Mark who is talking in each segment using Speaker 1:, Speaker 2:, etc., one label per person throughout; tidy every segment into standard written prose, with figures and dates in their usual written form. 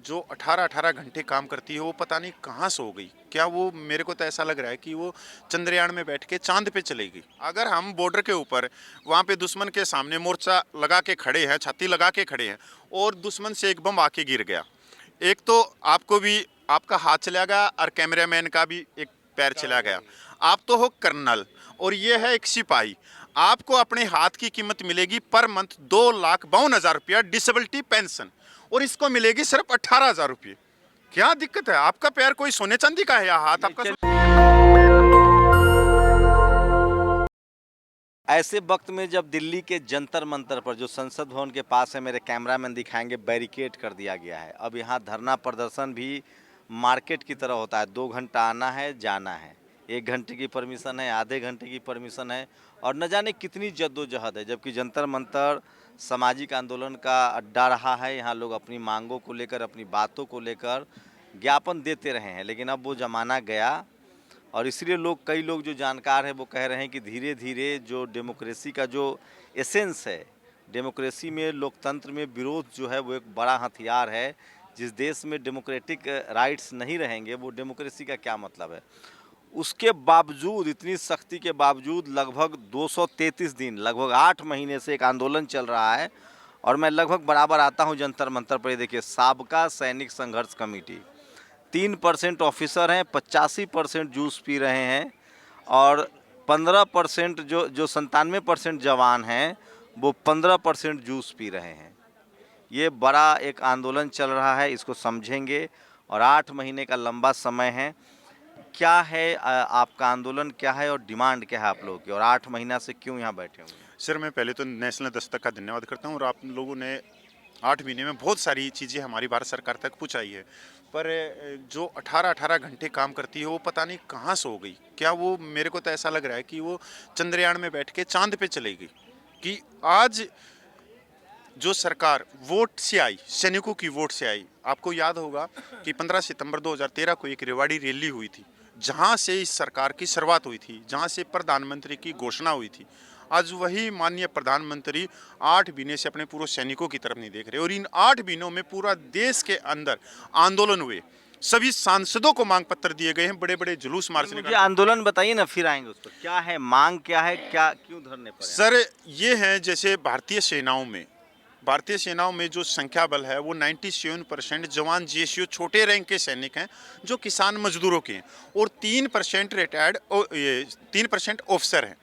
Speaker 1: जो 18-18 घंटे काम करती है वो पता नहीं कहाँ सो गई। क्या वो, मेरे को तो ऐसा लग रहा है कि वो चंद्रयान में बैठ के चांद पे चली गई। अगर हम बॉर्डर के ऊपर वहाँ पे दुश्मन के सामने मोर्चा लगा के खड़े हैं, छाती लगा के खड़े हैं, और दुश्मन से एक बम आके गिर गया, एक तो आपको भी आपका हाथ चला गया और कैमरामैन का भी एक पैर चला गया। आप तो हो कर्नल और ये है एक सिपाही। आपको अपने हाथ की कीमत मिलेगी पर मंथ 2,52,000 रुपया डिसेबिलिटी पेंशन, और इसको मिलेगी सिर्फ 18,000 रुपये। क्या दिक्कत है? आपका पैर कोई सोने चांदी का है या हाथ आपका
Speaker 2: ऐसे वक्त में जब दिल्ली के जंतर मंतर पर, जो संसद भवन के पास है, मेरे कैमरामैन दिखाएंगे, बैरिकेड कर दिया गया है। अब यहाँ धरना प्रदर्शन भी मार्केट की तरह होता है। 2 घंटा आना है, जाना है, 1 घंटे की परमिशन है, आधे घंटे की परमिशन है, और न जाने कितनी जद्दोजहद है। जबकि जंतर मंतर सामाजिक आंदोलन का अड्डा रहा है। यहाँ लोग अपनी मांगों को लेकर, अपनी बातों को लेकर ज्ञापन देते रहे हैं। लेकिन अब वो ज़माना गया, और इसलिए कई लोग जो जानकार हैं वो कह रहे हैं कि धीरे धीरे जो डेमोक्रेसी का जो एसेंस है, डेमोक्रेसी में, लोकतंत्र में विरोध जो है वो एक बड़ा हथियार है। जिस देश में डेमोक्रेटिक राइट्स नहीं रहेंगे वो डेमोक्रेसी का क्या मतलब है। उसके बावजूद, इतनी सख्ती के बावजूद, लगभग 233 दिन, लगभग 8 महीने से एक आंदोलन चल रहा है। और मैं लगभग बराबर आता हूँ जंतर मंतर पर। देखिए, साबका सैनिक संघर्ष कमेटी 3% ऑफिसर हैं, 85% जूस पी रहे हैं, और 15% जो 97% जवान हैं वो 15% जूस पी रहे हैं। ये बड़ा एक आंदोलन चल रहा है, इसको समझेंगे। और 8 महीने का लंबा समय है। क्या है आपका आंदोलन, क्या है और डिमांड क्या है आप लोगों की, और 8 महीना से क्यों यहाँ बैठे हुए हैं?
Speaker 1: सर, मैं पहले तो नेशनल दस्तक का धन्यवाद करता हूँ, और आप लोगों ने 8 महीने में बहुत सारी चीज़ें हमारी भारत सरकार तक पहुँचाई है। पर जो 18-18 घंटे काम करती है वो पता नहीं कहाँ सो गई। क्या वो, मेरे को तो ऐसा लग रहा है कि वो चंद्रयान में बैठ के चांद पे चली गई। कि आज जो सरकार वोट से आई, सैनिकों की वोट से आई। आपको याद होगा कि 15 सितंबर 2013 को एक रेवाड़ी रैली हुई थी, जहां से इस सरकार की शुरुआत हुई थी, जहां से प्रधानमंत्री की घोषणा हुई थी। आज वही माननीय प्रधानमंत्री 8 महीने से अपने पूर्व सैनिकों की तरफ नहीं देख रहे, और इन 8 महीनों में पूरा देश के अंदर आंदोलन हुए। सभी सांसदों को मांग पत्र दिए गए हैं, बड़े बड़े जुलूस मार्च
Speaker 2: मुझे आंदोलन बताइए ना, फिर आएंगे उस पर। क्या है मांग, क्या है, क्या, क्यों धरने पर?
Speaker 1: सर, ये है जैसे भारतीय सेनाओं में जो संख्या बल है वो 97% जवान जीएसयू छोटे रैंक के सैनिक हैं, जो किसान मजदूरों के हैं, और 3% रिटायर्ड, 3% ऑफिसर हैं।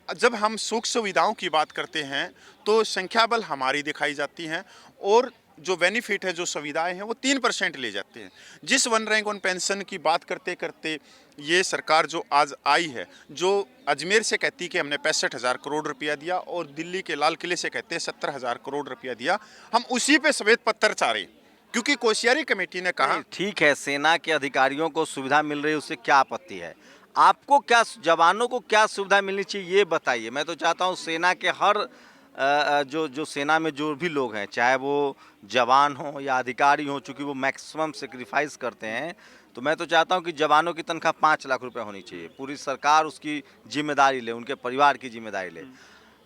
Speaker 1: जब हम सुख सुविधाओं की बात करते हैं तो संख्या बल हमारी दिखाई जाती है, और जो बेनिफिट है, जो सुविधाएं हैं, वो 3% ले जाते हैं। जिस वन रैंक वन पेंशन की बात करते करते ये सरकार जो आज आई है, जो अजमेर से कहती है कि हमने 65,000 करोड़ रुपया दिया, और दिल्ली के लाल किले से कहते हैं 70,000 करोड़ रुपया दिया, हम उसी पे श्वेत पत्र चाह रहे हैं। क्योंकि कोश्यारी कमेटी ने कहा,
Speaker 2: ठीक है, सेना के अधिकारियों को सुविधा मिल रही है, उससे क्या आपत्ति है? आपको क्या, जवानों को क्या सुविधा मिलनी चाहिए ये बताइए। मैं तो चाहता हूँ सेना के हर जो सेना में जो भी लोग हैं, चाहे वो जवान हो या अधिकारी हो, चूँकि वो मैक्सिमम सेक्रीफाइस करते हैं, तो मैं तो चाहता हूँ कि जवानों की तनख्वाह 5 लाख रुपए होनी चाहिए। पूरी सरकार उसकी जिम्मेदारी ले, उनके परिवार की जिम्मेदारी ले।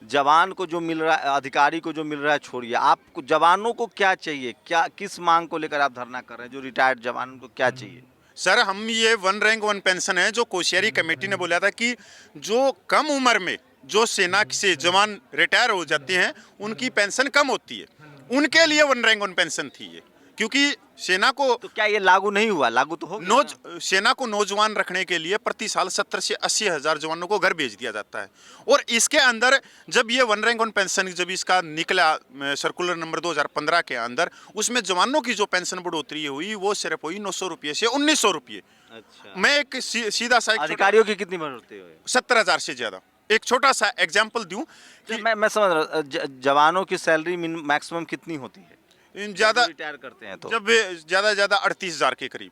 Speaker 2: जवान को जो मिल रहा है, अधिकारी को जो मिल रहा है छोड़िए। आपको, जवानों को क्या चाहिए, क्या, किस मांग को लेकर आप धरना कर रहे हैं? जो रिटायर्ड जवान को क्या चाहिए?
Speaker 1: सर, हम ये वन रैंक वन पेंशन है जो कोश्यारी कमेटी ने बोला था कि जो कम उम्र में जो सेना से जवान रिटायर हो जाते हैं उनकी पेंशन कम होती है, उनके लिए वन रैंक वन पेंशन थी ये। क्योंकि सेना को,
Speaker 2: तो क्या ये लागू नहीं हुआ? लागू तो हो गया।
Speaker 1: सेना को नौजवान रखने के लिए प्रति साल 70 से 80 हज़ार जवानों को घर भेज दिया जाता है। और इसके अंदर जब ये वन रैंक वन पेंशन, जब इसका निकला सर्कुलर नंबर 2015 के अंदर, उसमें जवानों की जो पेंशन बढ़ोतरी हुई वो सिर्फ हुई 900 रुपये से 1900 रुपये।
Speaker 2: अच्छा।
Speaker 1: मैं एक सीधा सा,
Speaker 2: अधिकारियों की कितनी बढ़ोतरी हुई?
Speaker 1: 70,000 से ज्यादा। एक छोटा सा एग्जाम्पल दूं कि
Speaker 2: मैं समझ रहा हूँ, जवानों की सैलरी मैक्सिमम कितनी होती है
Speaker 1: ज्यादा,
Speaker 2: रिटायर करते हैं तो?
Speaker 1: जब ज्यादा 38,000 के करीब।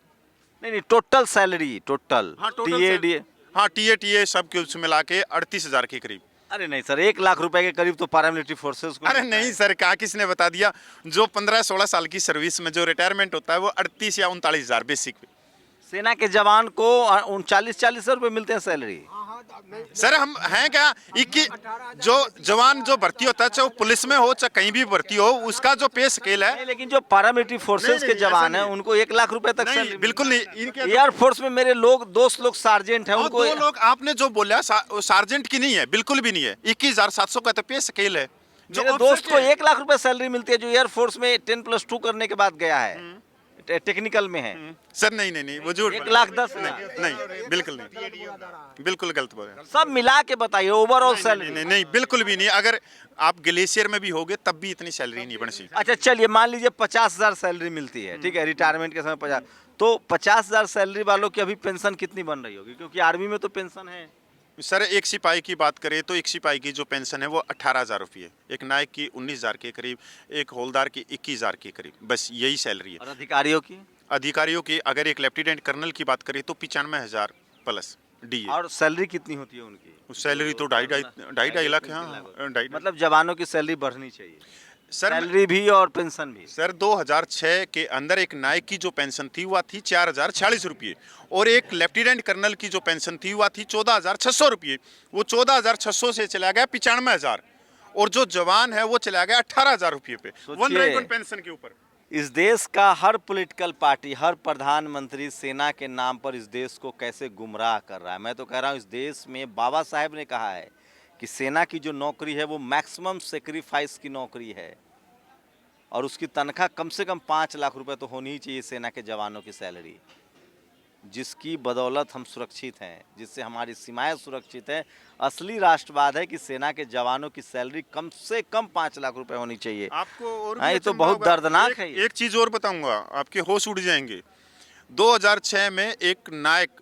Speaker 2: नहीं, टोटल सैलरी, टोटल।
Speaker 1: हाँ,
Speaker 2: टीए
Speaker 1: हाँ, टीए सब कुछ मिला के 38,000 के करीब।
Speaker 2: अरे नहीं सर, 1 लाख रुपए के करीब तो पैरामिलिट्री फोर्सेस को।
Speaker 1: अरे नहीं सर, कहा किसने बता दिया? जो 15-16 साल की सर्विस में जो रिटायरमेंट होता है वो 38 या 39,000 बेसिक पे।
Speaker 2: सेना के जवान को 39-40 रुपए मिलते हैं सैलरी।
Speaker 3: हाँ,
Speaker 1: सर हम हैं क्या 21 जो जवान जो भर्ती होता है चाहे वो पुलिस में हो चाहे कहीं भी भर्ती हो उसका जो पे स्केल है।
Speaker 2: नहीं, लेकिन जो पारामिलिट्री फोर्सेस के
Speaker 1: नहीं,
Speaker 2: जवान
Speaker 1: ऐसा
Speaker 2: हैं
Speaker 1: नहीं।
Speaker 2: उनको 1 लाख रुपए तक
Speaker 1: नहीं
Speaker 2: सैलरी
Speaker 1: बिल्कुल नहीं इनके
Speaker 2: एयरफोर्स में मेरे दोस्त लोग सार्जेंट हैं
Speaker 1: और
Speaker 2: उनको
Speaker 1: दो लोग आपने जो बोला सार्जेंट की नहीं है बिल्कुल भी नहीं है 21,700 का तो पे स्केल है जो
Speaker 2: मेरे
Speaker 1: ऑफिसर
Speaker 2: दोस्त को
Speaker 1: के-
Speaker 2: 1 लाख रुपए सैलरी मिलती है जो एयरफोर्स में 10+2 करने के बाद गया है, टेक्निकल में है।
Speaker 1: सर नहीं वो झूठ
Speaker 2: 1,10,000
Speaker 1: नहीं बिल्कुल नहीं बिल्कुल गलत बोल रहे हैं।
Speaker 2: सब मिला के बताइए ओवरऑल
Speaker 1: नहीं,
Speaker 2: सैलरी।
Speaker 1: नहीं बिल्कुल भी नहीं अगर आप ग्लेशियर में भी होगे तब भी इतनी सैलरी नहीं बन सकती।
Speaker 2: अच्छा चलिए मान लीजिए 50,000 सैलरी मिलती है, ठीक है, रिटायरमेंट के समय 50, तो 50,000 सैलरी वालों की अभी पेंशन कितनी बन रही होगी, क्योंकि आर्मी में तो पेंशन है।
Speaker 1: सर एक सिपाही की बात करें तो एक सिपाही की जो पेंशन है वो 18,000 रुपये, एक नायक की 19,000 के करीब, एक हौलदार की 21,000 के करीब, बस यही सैलरी है।
Speaker 2: और अधिकारियों की
Speaker 1: अधिकारियों की अगर एक लेफ्टिनेंट कर्नल की बात करें तो 95,000 प्लस डी है।
Speaker 2: और सैलरी कितनी होती है उनकी?
Speaker 1: सैलरी तो ढाई लाख है। हाँ, ढाई
Speaker 2: मतलब जवानों की सैलरी बढ़नी चाहिए,
Speaker 1: सर
Speaker 2: सैलरी भी और पेंशन भी।
Speaker 1: सर 2006 के अंदर एक नायक की जो पेंशन थी वह थी 4,040 रुपये और एक लेफ्टिनेंट कर्नल की जो पेंशन थी वह थी 14,600 रुपये। वो 14,600 से चला गया 95,000 और जो जवान है वो चला गया 18,000 रुपये पे वन
Speaker 2: सोचिए।
Speaker 1: रैंक पेंशन के ऊपर।
Speaker 2: इस देश का हर पॉलिटिकल पार्टी, हर प्रधानमंत्री सेना के नाम पर इस देश को कैसे गुमराह कर रहा है। मैं तो कह रहा हूँ इस देश में बाबा साहेब ने कहा है कि सेना की जो नौकरी है वो मैक्सिमम सेक्रीफाइस की नौकरी है और उसकी तनख्वाह कम से कम 5 लाख रुपए तो होनी ही चाहिए सेना के जवानों की सैलरी, जिसकी बदौलत हम सुरक्षित हैं, जिससे हमारी सीमाएं सुरक्षित हैं। असली राष्ट्रवाद है कि सेना के जवानों की सैलरी कम से कम 5 लाख रुपए होनी चाहिए।
Speaker 1: आपको और
Speaker 2: हाँ,
Speaker 1: भी
Speaker 2: ये तो
Speaker 1: अचंभा
Speaker 2: बहुत
Speaker 1: होगा।
Speaker 2: दर्दनाक है ये।
Speaker 1: एक चीज और बताऊंगा आपके होश उड़ जाएंगे। 2006 में एक नायक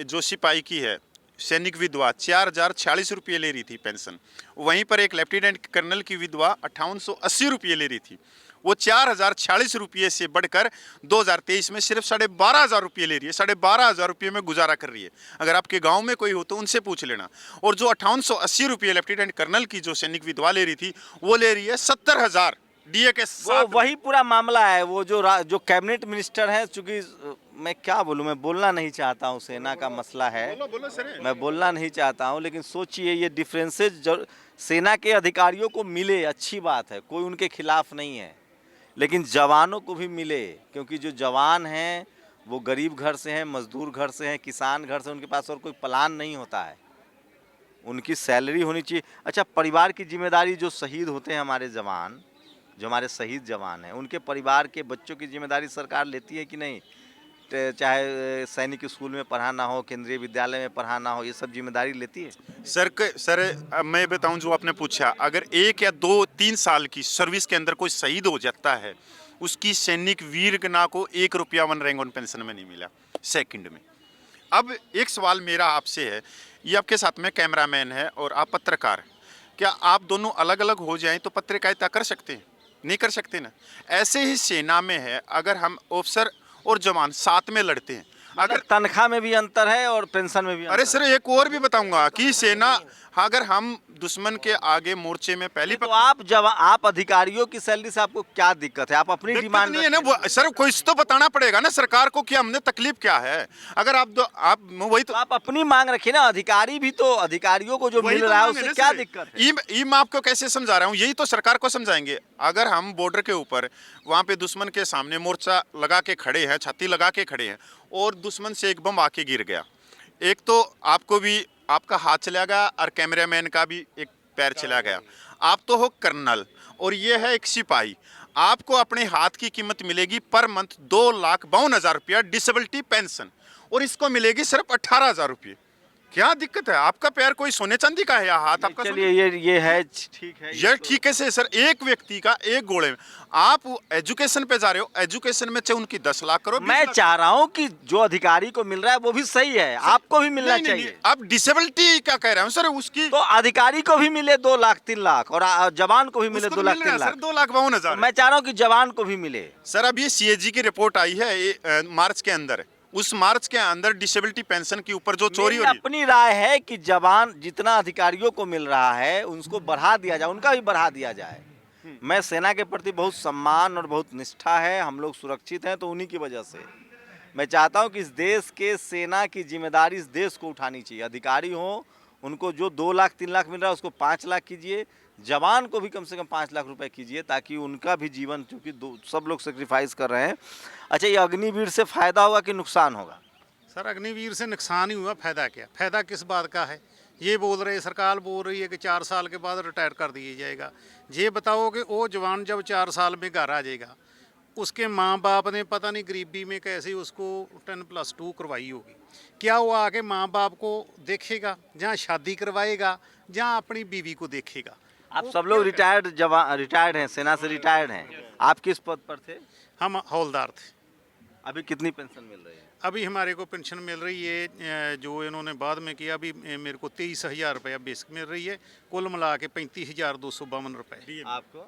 Speaker 1: जो सिपाही की है सैनिक विधवा 4,040 रुपये ले रही थी पेंशन, वहीं पर एक लेफ्टिनेंट कर्नल की विधवा 5,880 रुपये ले रही थी। वो 4,040 रुपये से बढ़कर 2023 में सिर्फ 12,500 रुपये ले रही है, 12,500 रुपये में गुजारा कर रही है। अगर आपके गांव में कोई हो तो उनसे पूछ लेना। और जो 5,880 रुपये लेफ्टिनेंट कर्नल की जो सैनिक विधवा ले रही थी वो ले रही है 70,000 डीए के
Speaker 2: वो
Speaker 1: साथ।
Speaker 2: वही पूरा मामला है। वो जो कैबिनेट मिनिस्टर हैं, चूंकि मैं क्या बोलूं, मैं बोलना नहीं चाहता हूं, सेना का मसला है,
Speaker 1: बोलो सर।
Speaker 2: मैं बोलना नहीं चाहता हूं, लेकिन सोचिए ये डिफरेंसेज जो सेना के अधिकारियों को मिले अच्छी बात है, कोई उनके खिलाफ नहीं है, लेकिन जवानों को भी मिले, क्योंकि जो जवान हैं वो गरीब घर से हैं, मजदूर घर से हैं, किसान घर से, उनके पास और कोई प्लान नहीं होता है, उनकी सैलरी होनी चाहिए। अच्छा, परिवार की जिम्मेदारी, जो शहीद होते हैं हमारे जवान, जो हमारे शहीद जवान हैं, उनके परिवार के बच्चों की जिम्मेदारी सरकार लेती है कि नहीं? चाहे सैनिक स्कूल में पढ़ाना हो, केंद्रीय विद्यालय में पढ़ाना हो, ये सब जिम्मेदारी लेती है?
Speaker 1: सर अब मैं बताऊं, जो आपने पूछा, अगर 1 या 2-3 साल की सर्विस के अंदर कोई शहीद हो जाता है, उसकी सैनिक वीरगना को 1 रुपया वन रैंक वन पेंशन में नहीं मिला सेकंड में। अब एक सवाल मेरा आपसे है, ये आपके साथ में कैमरामैन है और आप पत्रकार, क्या आप दोनों अलग अलग हो जाएं तो पत्रकारिता कर सकते हैं? नहीं कर सकते ना। ऐसे ही सेना में है, अगर हम ऑफिसर और जवान साथ में लड़ते हैं,
Speaker 2: अगर तनख्वाह में भी अंतर है और पेंशन में भी अंतर
Speaker 1: अरे सर एक और भी बताऊंगा कि सेना, अगर हम दुश्मन के आगे मोर्चे में पहली
Speaker 2: तो आप अधिकारियों की सैलरी से आपको क्या दिक्कत है? आप अपनी
Speaker 1: दिक्कत
Speaker 2: डिमांड
Speaker 1: नहीं है ना सर, कोई तो बताना पड़ेगा ना सरकार को कि हमने तकलीफ क्या है। अगर आप वही तो
Speaker 2: आप अपनी मांग रखिए ना, अधिकारी भी तो, अधिकारियों को जो मिल रहा है उससे क्या दिक्कत है?
Speaker 1: ये मैं आपको कैसे समझा रहा हूँ, यही तो सरकार को समझाएंगे। अगर हम बॉर्डर के ऊपर वहाँ पे दुश्मन के सामने मोर्चा लगा के खड़े हैं, छाती लगा के खड़े हैं, और दुश्मन से एक बम आके गिर गया, एक तो आपको भी आपका हाथ चला गया और कैमरामैन का भी एक पैर चला गया। आप तो हो कर्नल और ये है एक सिपाही, आपको अपने हाथ की कीमत मिलेगी पर मंथ 2,52,000 रुपया डिसेबिलिटी पेंशन, और इसको मिलेगी सिर्फ 18,000 रुपये। क्या दिक्कत है? आपका पैर कोई सोने चांदी का है या हाथ आपका?
Speaker 2: चलिए ये है, ठीक है,
Speaker 1: ये ठीक है सर, एक व्यक्ति का एक गोले में आप एजुकेशन पे जा रहे हो, एजुकेशन में चाहे उनकी 10 लाख करो।
Speaker 2: मैं चाह रहा हूँ कि जो अधिकारी को मिल रहा है वो भी सही है, आपको भी मिलना चाहिए।
Speaker 1: आप डिसेबिलिटी क्या कह रहे हो सर? उसकी
Speaker 2: तो अधिकारी को भी मिले 2 लाख 3 लाख और जवान को भी मिले 2 लाख 3 लाख।
Speaker 1: 2,52,000।
Speaker 2: मैं चाह रहा हूँ कि जवान को भी मिले।
Speaker 1: सर अब ये सीएजी की रिपोर्ट आई है मार्च के अंदर, उस मार्च के अंदर डिसेबिलिटी पेंशन के ऊपर जो चोरी हो रही है,
Speaker 2: अपनी राय है कि जवान जितना अधिकारियों को मिल रहा है उनको बढ़ा दिया जाए, उनका भी बढ़ा दिया जाए। मैं सेना के प्रति बहुत सम्मान और बहुत निष्ठा है, हम लोग सुरक्षित हैं तो उन्हीं की वजह से, मैं चाहता हूं कि इस देश के सेना की जिम्मेदारी इस देश को उठानी चाहिए। अधिकारी हो, उनको जो 2 लाख 3 लाख मिल रहा है उसको 5 लाख कीजिए, जवान को भी कम से कम 5 लाख रुपए कीजिए, ताकि उनका भी जीवन, क्योंकि सब लोग सेक्रीफाइस कर रहे हैं। अच्छा, ये अग्निवीर से फायदा होगा कि नुकसान होगा?
Speaker 3: सर अग्निवीर से नुकसान ही हुआ, फायदा क्या? फायदा किस बात का है? ये बोल रहे, सरकार बोल रही है कि 4 साल के बाद रिटायर कर दिया जाएगा। ये बताओ कि वो जवान जब 4 साल में घर आ जाएगा, उसके माँ बाप ने पता नहीं गरीबी में कैसे उसको 10+2 करवाई होगी। क्या वो आके माँ बाप को देखेगा, जहाँ शादी करवाएगा, जहाँ अपनी बीवी को देखेगा?
Speaker 2: आप सब लोग रिटायर्ड हैं, सेना से रिटायर्ड हैं। आप किस पद पर थे?
Speaker 3: हम हौलदार थे।
Speaker 2: अभी कितनी पेंशन मिल रही है?
Speaker 3: अभी हमारे को पेंशन मिल रही है, जो इन्होंने बाद में किया, अभी मेरे को 23,000 रुपया बेसिक मिल रही है, कुल मिला के 35,252 रुपये।
Speaker 2: आपको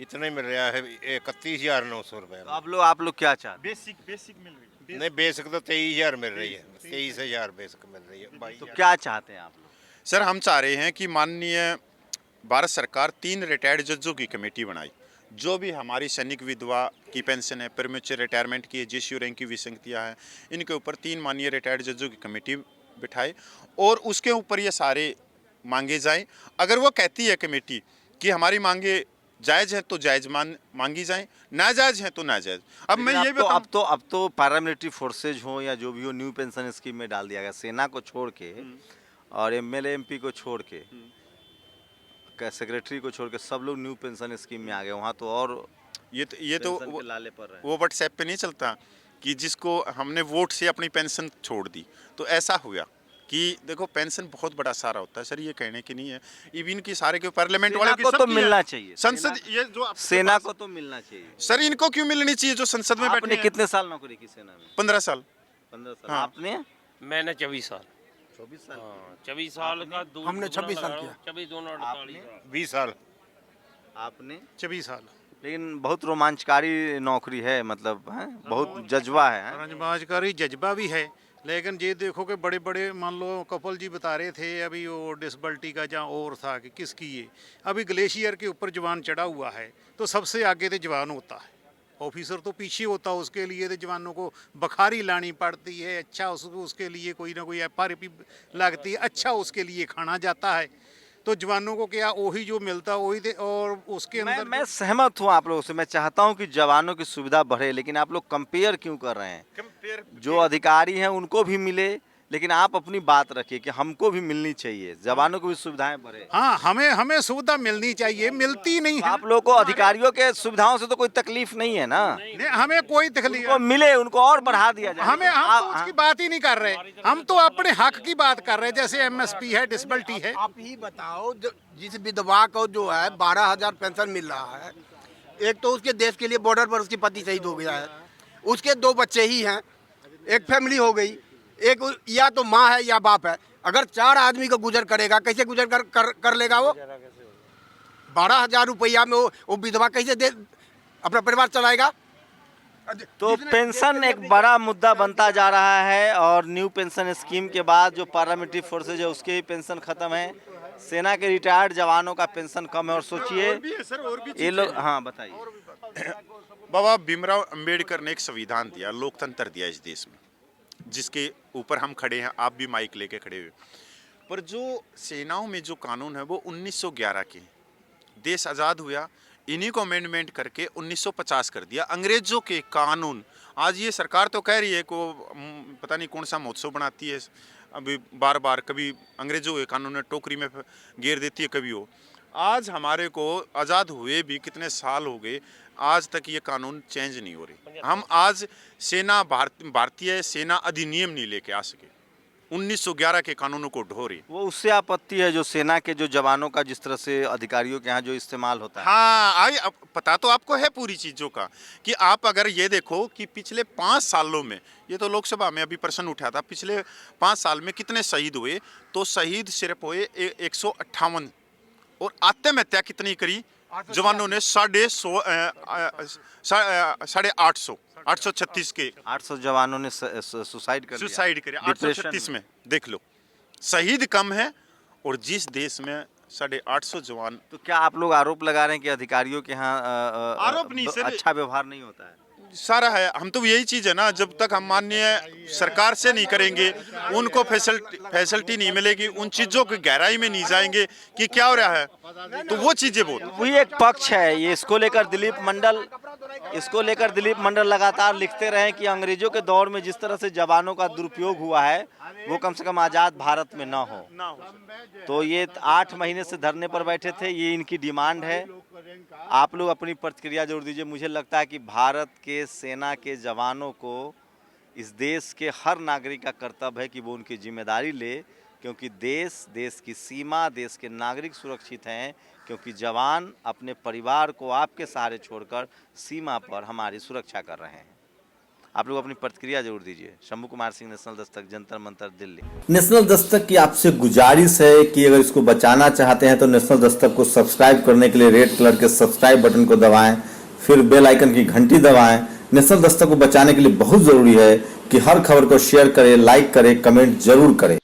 Speaker 4: इतना ही मिल रहा है, 31,900 रुपये।
Speaker 2: तो आप लोग क्या चाहते हैं?
Speaker 1: बेसिक मिल रही है।
Speaker 4: नहीं, बेसिक तो 23,000 मिल रही है, 23,000 बेसिक मिल रही है।
Speaker 2: तो क्या चाहते हैं आप लोग?
Speaker 1: सर हम चाह रहे हैं कि माननीय भारत सरकार 3 रिटायर्ड जजों की कमेटी बनाई, जो भी हमारी सैनिक विधवा की पेंशन है, प्रीमेच्योर रिटायरमेंट की, जेसीयू रैंक की विसंगतियाँ हैं, इनके ऊपर 3 माननीय रिटायर्ड जजों की कमेटी बिठाए और उसके ऊपर ये सारे मांगे जाएं। अगर वो कहती है कमेटी कि हमारी मांगे जायज़ हैं तो जायज़ मांगी जाएं, नाजायज़ हैं तो नाजायज़। अब मैं ये बताऊं,
Speaker 2: अब तो पैरामिलिट्री फोर्सेज हो या जो भी हो, न्यू पेंशन स्कीम में डाल दिया गया। सेना को छोड़ के और एमएलए एमपी को छोड़ के, सेक्रेटरी को छोड़ के सब लोग न्यू पेंशन स्कीम में आ गए। वहाँ तो और
Speaker 1: ये तो
Speaker 2: पेंशन के लाले पर रहे।
Speaker 1: वो व्हाट्सएप पे नहीं चलता कि जिसको हमने वोट से अपनी पेंशन छोड़ दी, तो ऐसा हुआ कि देखो पेंशन बहुत बड़ा सारा होता है सर, ये कहने की नहीं है। इवन की सारे के पार्लियामेंट वालों की
Speaker 2: को तो
Speaker 1: सबकी है।
Speaker 2: मिलना चाहिए,
Speaker 1: संसद ये जो आपके
Speaker 2: सेना
Speaker 1: पास-
Speaker 2: को तो मिलना चाहिए।
Speaker 1: सर इनको क्यों मिलनी चाहिए जो संसद में बैठे
Speaker 2: आपने
Speaker 1: हैं?
Speaker 2: कितने साल नौकरी की सेना में?
Speaker 1: 15 साल।
Speaker 2: 15 साल।
Speaker 1: हाँ।
Speaker 2: आपने?
Speaker 5: मैंने 24 साल।
Speaker 2: 24 साल।
Speaker 5: 24 साल का
Speaker 6: हमने 26 साल किया।
Speaker 5: 24 दोनों 48 साल।
Speaker 4: 20 साल।
Speaker 2: आपने?
Speaker 3: 24 साल।
Speaker 2: लेकिन बहुत रोमांचकारी नौकरी है, मतलब है, बहुत जज्बा है।
Speaker 3: रंजबाजकारी जज्बा भी है, लेकिन ये देखो कि बड़े बड़े, मान लो कपल जी बता रहे थे अभी वो डिसबिलिटी का जहाँ और था कि किसकी ये, अभी ग्लेशियर के ऊपर जवान चढ़ा हुआ है, तो सबसे आगे तो जवान होता है, ऑफिसर तो पीछे होता है। उसके लिए तो जवानों को बखारी लानी पड़ती है, अच्छा उसके लिए कोई ना कोई FRP लगती है, अच्छा उसके लिए खाना जाता है। तो जवानों को क्या वही जो मिलता है वही और उसके अंदर
Speaker 2: मैं सहमत हूँ आप लोगों से। मैं चाहता हूँ कि जवानों की सुविधा बढ़े, लेकिन आप लोग कंपेयर क्यों कर रहे हैं? जो अधिकारी हैं उनको भी मिले, लेकिन आप अपनी बात रखिए कि हमको भी मिलनी चाहिए, जवानों को भी सुविधाएं बढ़े।
Speaker 3: हाँ, हमें सुविधा मिलनी चाहिए, मिलती नहीं है।
Speaker 2: आप लोगों को अधिकारियों के सुविधाओं से तो कोई तकलीफ नहीं है ना?
Speaker 3: नहीं, हमें कोई तकलीफ,
Speaker 2: उनको मिले, उनको और बढ़ा दिया जाए।
Speaker 3: हम तो उसकी बात ही नहीं कर रहे, हम तो अपने हक की बात कर रहे हैं, जैसे MSP है, डिसबिलिटी है।
Speaker 6: आप ही बताओ, जिस विधवा को जो है 12,000 पेंशन मिल रहा है, एक तो उसके देश के लिए बॉर्डर पर उसकी पति शहीद हो गया है, उसके 2 बच्चे ही हैं, एक फैमिली हो गई, एक या तो माँ है या बाप है। अगर 4 आदमी को गुजर करेगा, कैसे गुजर कर लेगा वो? 12,000 रुपया में वो विधवा कैसे अपना परिवार चलाएगा?
Speaker 2: तो पेंशन एक बड़ा मुद्दा बनता जा रहा है, और न्यू पेंशन स्कीम के बाद जो पैरामिलिट्री फोर्सेज है उसके भी पेंशन खत्म है, सेना के रिटायर्ड जवानों का पेंशन कम है। और सोचिए ये लोग, हाँ बताइए।
Speaker 1: बाबा भीमराव अंबेडकर ने एक संविधान दिया, लोकतंत्र दिया इस देश में, जिसके ऊपर हम खड़े हैं, आप भी माइक लेके खड़े हुए। पर जो सेनाओं में जो कानून है वो 1911 के, देश आज़ाद हुआ, इन्हीं को अमेंडमेंट करके 1950 कर दिया। अंग्रेजों के कानून आज ये सरकार तो कह रही है को पता नहीं कौन सा महोत्सव बनाती है अभी बार बार, कभी अंग्रेजों के कानून ने टोकरी में घेर देती है, कभी वो। आज हमारे को आज़ाद हुए भी कितने साल हो गए, आज तक ये कानून चेंज नहीं हो रही। हम आज सेना भारतीय सेना अधिनियम नहीं लेके आ सके, 1911 के कानूनों को ढो रही।
Speaker 2: वो उससे आपत्ति है जो सेना के जो जवानों का जिस तरह से अधिकारियों के यहाँ जो इस्तेमाल होता है।
Speaker 1: हाँ, पता तो आपको है पूरी चीज़ों का, कि आप अगर ये देखो कि पिछले 5 सालों में, ये तो लोकसभा में अभी प्रश्न उठा था, पिछले 5 साल में कितने शहीद हुए, तो शहीद सिर्फ हुए 158, और आत्महत्या कितनी करी जवानों ने? 836 के
Speaker 2: 800 जवानों ने सुसाइड कर लिया।
Speaker 1: सुसाइड करे 836 में। देख लो, शहीद कम है, और जिस देश में 850 जवान।
Speaker 2: तो क्या आप लोग आरोप लगा रहे हैं कि अधिकारियों के यहाँ
Speaker 1: आरोप नहीं सर,
Speaker 2: अच्छा व्यवहार नहीं होता है?
Speaker 1: सारा है। हम तो यही चीज़ है ना, जब तक हम माननीय सरकार से नहीं करेंगे, उनको फैसिलिटी नहीं मिलेगी, उन चीज़ों की गहराई में नहीं जाएंगे कि क्या हो रहा है, तो वो चीज़ें बोल।
Speaker 2: वही एक पक्ष है ये। इसको लेकर दिलीप मंडल लगातार लिखते रहे कि अंग्रेजों के दौर में जिस तरह से जवानों का दुरुपयोग हुआ है वो कम से कम आज़ाद भारत में ना हो। तो ये 8 महीने से धरने पर बैठे थे, ये इनकी डिमांड है। आप लोग अपनी प्रतिक्रिया जरूर दीजिए। मुझे लगता है कि भारत के सेना के जवानों को इस देश के हर नागरिक का कर्तव्य है कि वो उनकी जिम्मेदारी ले, क्योंकि देश की सीमा, देश के नागरिक सुरक्षित हैं, क्योंकि जवान अपने परिवार को आपके सहारे छोड़कर सीमा पर हमारी सुरक्षा कर रहे हैं। आप लोग अपनी प्रतिक्रिया जरूर दीजिए। शंभू कुमार सिंह, नेशनल दस्तक, जंतर मंतर, दिल्ली।
Speaker 7: नेशनल दस्तक की आपसे गुजारिश है कि अगर इसको बचाना चाहते हैं तो नेशनल दस्तक को सब्सक्राइब करने के लिए रेड कलर के सब्सक्राइब बटन को दबाएं, फिर बेल आइकन की घंटी दबाएं। नेशनल दस्तक को बचाने के लिए बहुत जरूरी है कि हर खबर को शेयर करें, लाइक करें, कमेंट जरूर करें।